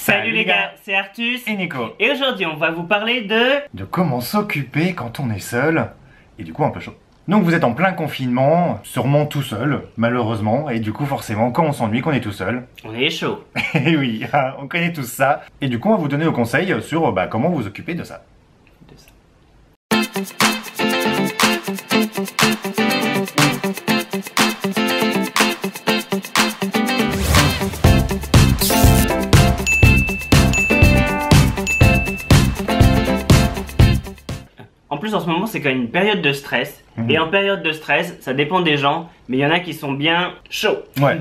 Salut les gars, c'est Artus et Nico. Et aujourd'hui on va vous parler de comment s'occuper quand on est seul, et du coup un peu chaud. Donc vous êtes en plein confinement, sûrement tout seul, malheureusement, et du coup forcément quand on s'ennuie, qu'on est tout seul. On est chaud. Et oui, on connaît tous ça. Et du coup on va vous donner nos conseils sur comment vous occuper de ça. En plus en ce moment c'est quand même une période de stress. Et en période de stress, ça dépend des gens, mais il y en a qui sont bien chauds. Ouais.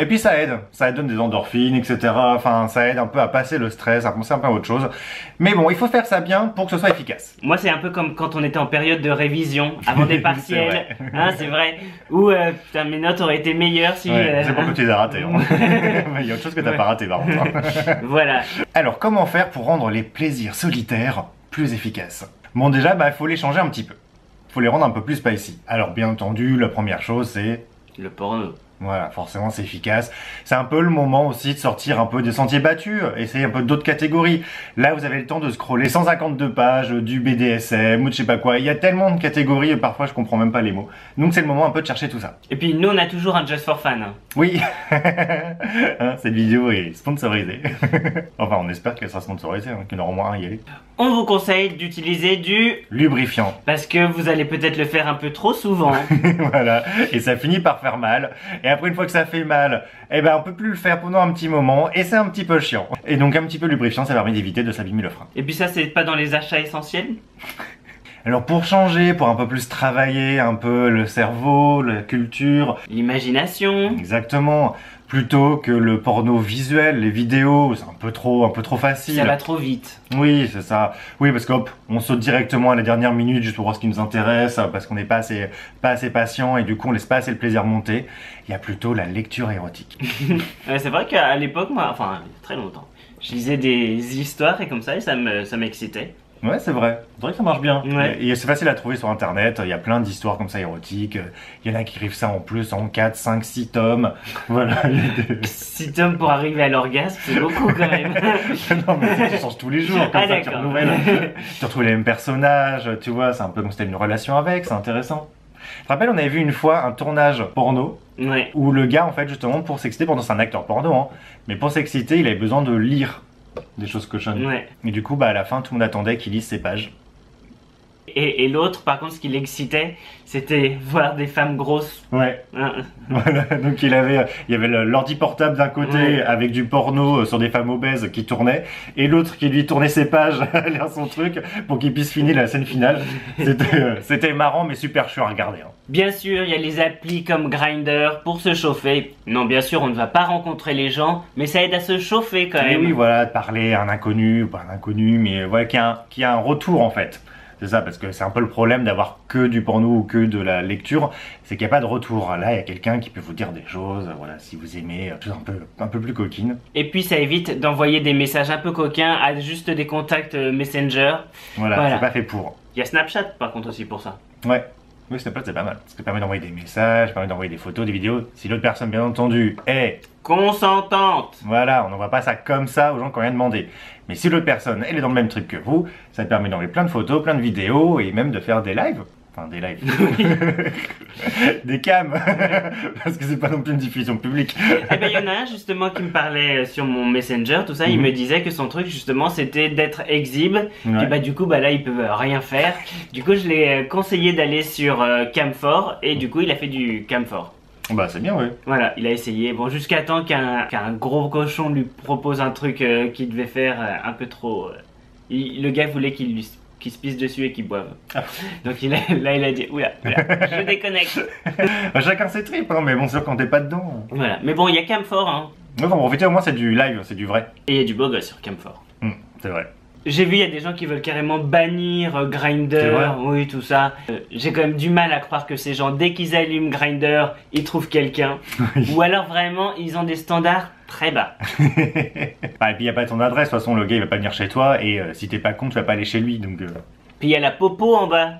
Et puis ça aide, donne des endorphines, etc. Enfin, ça aide un peu à passer le stress, à penser un peu à autre chose. Mais bon, il faut faire ça bien pour que ce soit efficace. Moi c'est un peu comme quand on était en période de révision, avant des partiels. C'est vrai. Où putain, mes notes auraient été meilleures si... c'est pas que tu les as ratées. Il y a autre chose que t'as pas raté par contre. Voilà. Alors comment faire pour rendre les plaisirs solitaires plus efficaces? Bon déjà, il faut les changer un petit peu. Faut les rendre un peu plus spicy. Alors bien entendu, la première chose c'est... le porno. Voilà, forcément c'est efficace. C'est un peu le moment aussi de sortir un peu des sentiers battus, essayer un peu d'autres catégories. Là vous avez le temps de scroller 152 pages du BDSM ou de je sais pas quoi. Il y a tellement de catégories et parfois je comprends même pas les mots. Donc c'est le moment un peu de chercher tout ça. Et puis nous on a toujours un Just for Fun. Oui, cette vidéo est sponsorisée. Enfin on espère qu'elle sera sponsorisée, qu'il y en aura au moins un y aller. On vous conseille d'utiliser du lubrifiant. Parce que vous allez peut-être le faire un peu trop souvent. Voilà, et ça finit par faire mal. Et après une fois que ça fait mal, on peut plus le faire pendant un petit moment et c'est un petit peu chiant. Et donc un petit peu lubrifiant, ça permet d'éviter de s'abîmer le frein. Et puis ça c'est pas dans les achats essentiels? Alors pour changer, pour un peu plus travailler un peu le cerveau, la culture, l'imagination. Exactement. Plutôt que le porno visuel, les vidéos, c'est un peu trop facile. Ça va trop vite. Oui, c'est ça. Oui, parce qu'hop, on saute directement à la dernière minute juste pour voir ce qui nous intéresse, parce qu'on n'est pas assez patient et du coup on laisse pas assez le plaisir monter. Il y a plutôt la lecture érotique. C'est vrai qu'à l'époque, moi, enfin, il y a très longtemps, je lisais des histoires et comme ça et ça m'excitait. Ouais, c'est vrai que ça marche bien. Ouais. Et c'est facile à trouver sur internet, il y a plein d'histoires comme ça érotiques. Il y en a qui écrivent ça en plus en 4, 5, 6 tomes. Voilà. 6 tomes pour arriver à l'orgasme, c'est beaucoup quand même. Non, mais ça change tous les jours, comme ça tu renouvelles. Tu retrouves les mêmes personnages, tu vois, c'est un peu comme si t'avais une relation avec, c'est intéressant. Je te rappelle, on avait vu une fois un tournage porno. Ouais. Où le gars, en fait, justement, pour s'exciter, pendant c'est un acteur porno, mais pour s'exciter, il avait besoin de lire des choses cochonnes. Ouais. Et du coup, à la fin, tout le monde attendait qu'il lise ses pages. Et l'autre, par contre, ce qui l'excitait, c'était voir des femmes grosses. Ouais. Voilà. Donc il y avait l'ordi portable d'un côté avec du porno sur des femmes obèses qui tournaient, et l'autre qui lui tournait ses pages à lire son truc pour qu'il puisse finir la scène finale. C'était marrant mais super chiant à regarder. Bien sûr, il y a les applis comme Grindr pour se chauffer. Non, bien sûr, on ne va pas rencontrer les gens, mais ça aide à se chauffer quand même. Oui, voilà, de parler à un inconnu, ou pas un inconnu, mais voilà, qu'il y a un retour en fait. C'est ça, parce que c'est un peu le problème d'avoir que du porno ou que de la lecture, c'est qu'il n'y a pas de retour. Là, il y a quelqu'un qui peut vous dire des choses, voilà, si vous aimez, un peu plus coquine. Et puis ça évite d'envoyer des messages un peu coquins à juste des contacts Messenger. Voilà. C'est pas fait pour. Il y a Snapchat par contre aussi pour ça. Ouais. Oui, Snapchat c'est pas mal, parce que ça permet d'envoyer des messages, ça permet d'envoyer des photos, des vidéos, si l'autre personne bien entendu est consentante. Voilà, on n'envoie pas ça comme ça aux gens qui n'ont rien demandé. Mais si l'autre personne, elle est dans le même truc que vous, ça permet d'envoyer plein de photos, plein de vidéos, et même de faire des lives. Enfin, des lives. Des cams. Parce que c'est pas non plus une diffusion publique. Il y en a un justement qui me parlait sur mon Messenger, tout ça, il me disait que son truc justement c'était d'être exhibe. Et du coup, là, ils peuvent rien faire. Du coup, je l'ai conseillé d'aller sur Camphor, et du coup, il a fait du Camphor. Bah c'est bien, oui. Voilà, il a essayé. Bon, jusqu'à temps qu'un gros cochon lui propose un truc qu'il devait faire un peu trop... le gars voulait qu'il se pisse dessus et qu'il boive. Donc il a dit, oula, je déconnecte. Chacun ses tripes, mais bon, c'est sûr quand t'es pas dedans. Voilà, mais bon, il y a Camphor. Ouais, en fait, au moins c'est du live, c'est du vrai. Et il y a du beau gosse sur Camphor. C'est vrai. J'ai vu, il y a des gens qui veulent carrément bannir Grindr, oui, tout ça. J'ai quand même du mal à croire que ces gens, dès qu'ils allument Grindr, ils trouvent quelqu'un. Ou alors vraiment, ils ont des standards très bas. Et puis il n'y a pas ton adresse, de toute façon, le gars il va pas venir chez toi, et si t'es pas con, tu vas pas aller chez lui, donc... Puis il y a la popo en bas.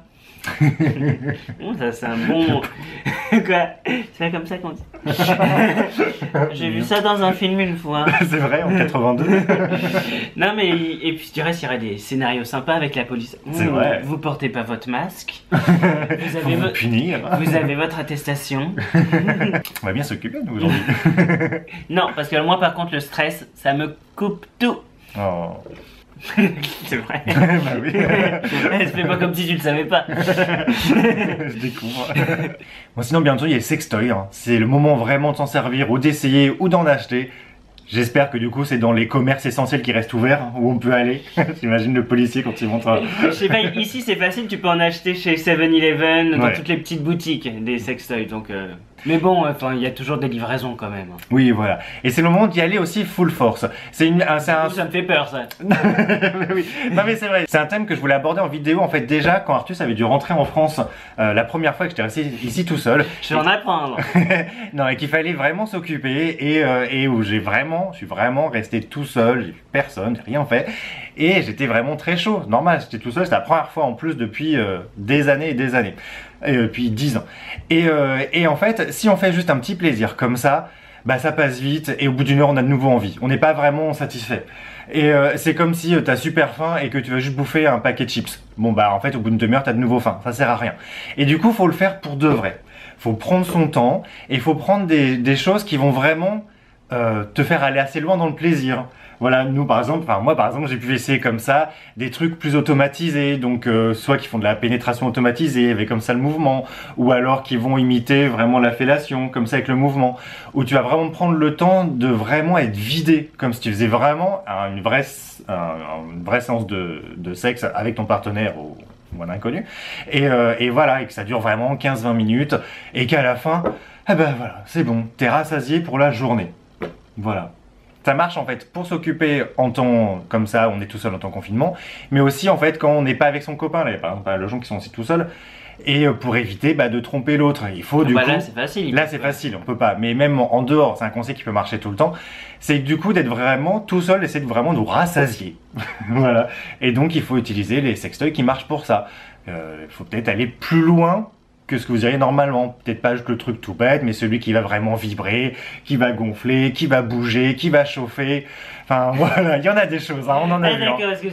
Ça c'est un bon... Quoi? C'est comme ça qu'on dit. J'ai vu ça dans un film une fois. C'est vrai, en 82. Non mais, et puis du reste il y aurait des scénarios sympas avec la police. C'est vrai. Vous portez pas votre masque. Faut vous punir. Vous avez votre attestation. On va bien s'occuper de nous aujourd'hui. Non, parce que moi par contre le stress, ça me coupe tout. Oh. C'est vrai. Bah oui. Fais pas comme si tu le savais pas. Je découvre. Bon, sinon bientôt il y a le sextoy, hein. C'est le moment vraiment de s'en servir ou d'essayer ou d'en acheter. J'espère que du coup c'est dans les commerces essentiels qui restent ouverts où on peut aller. J'imagine le policier quand il montre. Je sais pas, ici c'est facile, tu peux en acheter chez 7-Eleven, dans Ouais. toutes les petites boutiques des sextoys. Donc, mais bon, enfin il y a toujours des livraisons quand même. Oui, voilà. Et c'est le moment d'y aller aussi full force. C'est un... Ça me fait peur ça. Oui. Non mais c'est vrai. C'est un thème que je voulais aborder en vidéo en fait déjà quand Artus avait dû rentrer en France la première fois que j'étais resté ici tout seul. Je vais en apprendre. Non, et qu'il fallait vraiment s'occuper et où je suis vraiment resté tout seul, j'ai vu personne, j'ai rien fait et j'étais vraiment très chaud. Normal, j'étais tout seul, c'était la première fois en plus depuis des années et des années, depuis 10 ans. Et en fait, si on fait juste un petit plaisir comme ça, bah ça passe vite et au bout d'une heure on a de nouveau envie. On n'est pas vraiment satisfait. Et c'est comme si t'as super faim et que tu vas juste bouffer un paquet de chips. Bon bah en fait au bout d'une demi-heure t'as de nouveau faim, ça sert à rien. Et du coup faut le faire pour de vrai. Faut prendre son temps et faut prendre des choses qui vont vraiment te faire aller assez loin dans le plaisir. Voilà, nous par exemple, enfin moi par exemple, j'ai pu essayer comme ça des trucs plus automatisés, donc soit qui font de la pénétration automatisée avec comme ça le mouvement, ou alors qui vont imiter vraiment la fellation comme ça avec le mouvement, où tu vas vraiment prendre le temps de vraiment être vidé, comme si tu faisais vraiment une vraie séance de sexe avec ton partenaire ou un inconnu, et voilà, et que ça dure vraiment 15-20 minutes, et qu'à la fin, eh ben voilà, c'est bon, t'es rassasié pour la journée. Voilà. Ça marche en fait pour s'occuper en temps comme ça, on est tout seul en temps confinement, mais aussi en fait quand on n'est pas avec son copain, là, par exemple les gens qui sont aussi tout seuls, et pour éviter de tromper l'autre. Il faut du coup... Là c'est facile. Là c'est facile, on peut pas, mais même en dehors, c'est un conseil qui peut marcher tout le temps, c'est du coup d'être vraiment tout seul et c'est vraiment de nous rassasier. Voilà. Et donc il faut utiliser les sextoys qui marchent pour ça. Il faut peut-être aller plus loin que ce que vous iriez normalement. Peut-être pas juste le truc tout bête, mais celui qui va vraiment vibrer, qui va gonfler, qui va bouger, qui va chauffer. Enfin voilà, il y en a des choses, hein, on en a vu. D'accord, parce que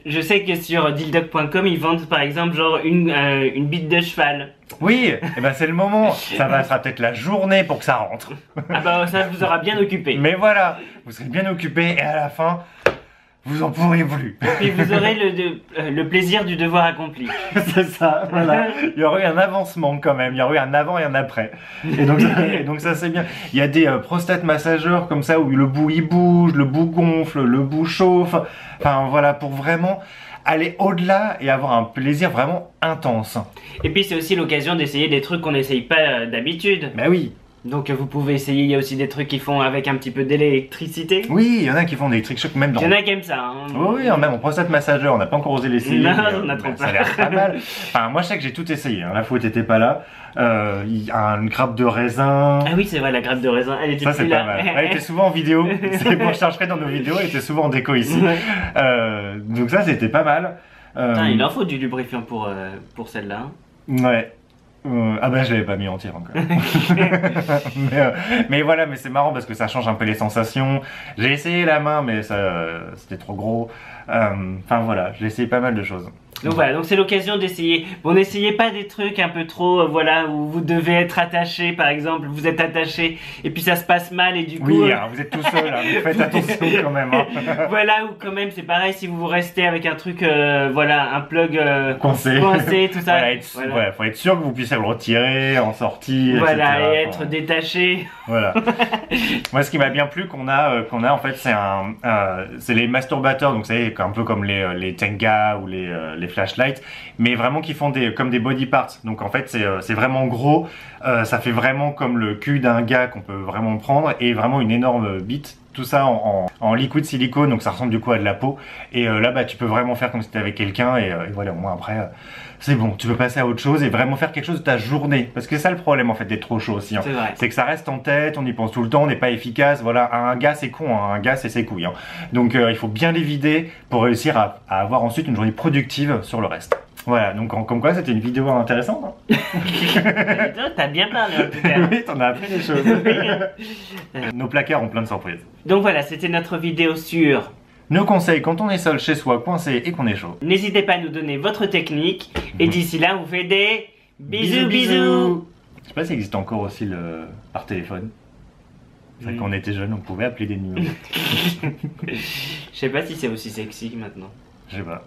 je sais que sur dildoc.com ils vendent par exemple genre une bite de cheval. Oui, et ben c'est le moment. Ça sera peut-être la journée pour que ça rentre. Ah bah ça vous aura bien occupé. Mais voilà, vous serez bien occupé et à la fin, vous en pourrez plus. Et vous aurez le plaisir du devoir accompli. C'est ça, voilà. Il y aura eu un avancement quand même, il y aura eu un avant et un après. Et donc ça c'est bien. Il y a des prostate massageurs comme ça où le bout il bouge, le bout gonfle, le bout chauffe. Enfin voilà, pour vraiment aller au-delà et avoir un plaisir vraiment intense. Et puis c'est aussi l'occasion d'essayer des trucs qu'on n'essaye pas d'habitude. Bah oui. Donc vous pouvez essayer, il y a aussi des trucs qui font avec un petit peu d'électricité. Oui, il y en a qui font des electric shock même dans... Il y en a qui aiment ça. Hein. Oui, même en prostate massageur, on n'a pas encore osé l'essayer. Non, mais, on a trop ça a l'air pas mal. Enfin, moi je sais que j'ai tout essayé, hein. La fois où t'étais pas là, une grappe de raisin. Ah oui, c'est vrai, la grappe de raisin, elle était Ça c'est plus pas là. mal. Elle était souvent en vidéo, c'est pour chercher dans nos vidéos, elle était souvent en déco ici. Donc ça c'était pas mal. Putain, il en faut du lubrifiant pour celle-là. Hein. Ouais. Ah ben je l'avais pas mis entière encore. mais voilà, mais c'est marrant parce que ça change un peu les sensations. J'ai essayé la main mais c'était trop gros. Enfin voilà, j'ai essayé pas mal de choses. Donc voilà, donc c'est l'occasion d'essayer. Bon, n'essayez pas des trucs un peu trop, voilà, où vous devez être attaché, par exemple, vous êtes attaché et puis ça se passe mal et du coup. Oui, alors, vous êtes tout seul, hein, faites attention quand même. Hein. Voilà, ou quand même c'est pareil si vous restez avec un truc, voilà, un plug coincé, tout ça. Voilà, ouais, faut être sûr que vous puissiez le retirer en sortie. Voilà, etc. et être détaché. Voilà. Moi, ce qui m'a bien plu qu'on a en fait, c'est les masturbateurs, donc c'est un peu comme les Tenga ou les flashlights, mais vraiment qui font comme des body parts. Donc en fait, c'est vraiment gros. Ça fait vraiment comme le cul d'un gars qu'on peut vraiment prendre et vraiment une énorme bite. Tout ça en liquide silicone, donc ça ressemble du coup à de la peau. Et là, bah, tu peux vraiment faire comme si tu étais avec quelqu'un et voilà, au moins après, c'est bon, tu peux passer à autre chose et vraiment faire quelque chose de ta journée. Parce que c'est ça le problème en fait d'être trop chaud aussi. Hein. C'est que ça reste en tête, on y pense tout le temps, on n'est pas efficace. Voilà, un gars c'est con, hein. Un gars c'est ses couilles. Hein. Donc il faut bien les vider pour réussir à avoir ensuite une journée productive sur le reste. Voilà, donc comme quoi c'était une vidéo intéressante. Hein. T'as bien parlé en tout cas. Oui, t'en as appris des choses. Nos placards ont plein de surprises. Donc voilà, c'était notre vidéo sur... Nos conseils quand on est seul chez soi, coincé et qu'on est chaud. N'hésitez pas à nous donner votre technique. Et d'ici là, on vous fait des bisous bisous. Je sais pas s'il existe encore aussi le par téléphone. C'est vrai qu'on était jeunes, on pouvait appeler des numéros. Je sais pas si c'est aussi sexy maintenant. Je sais pas.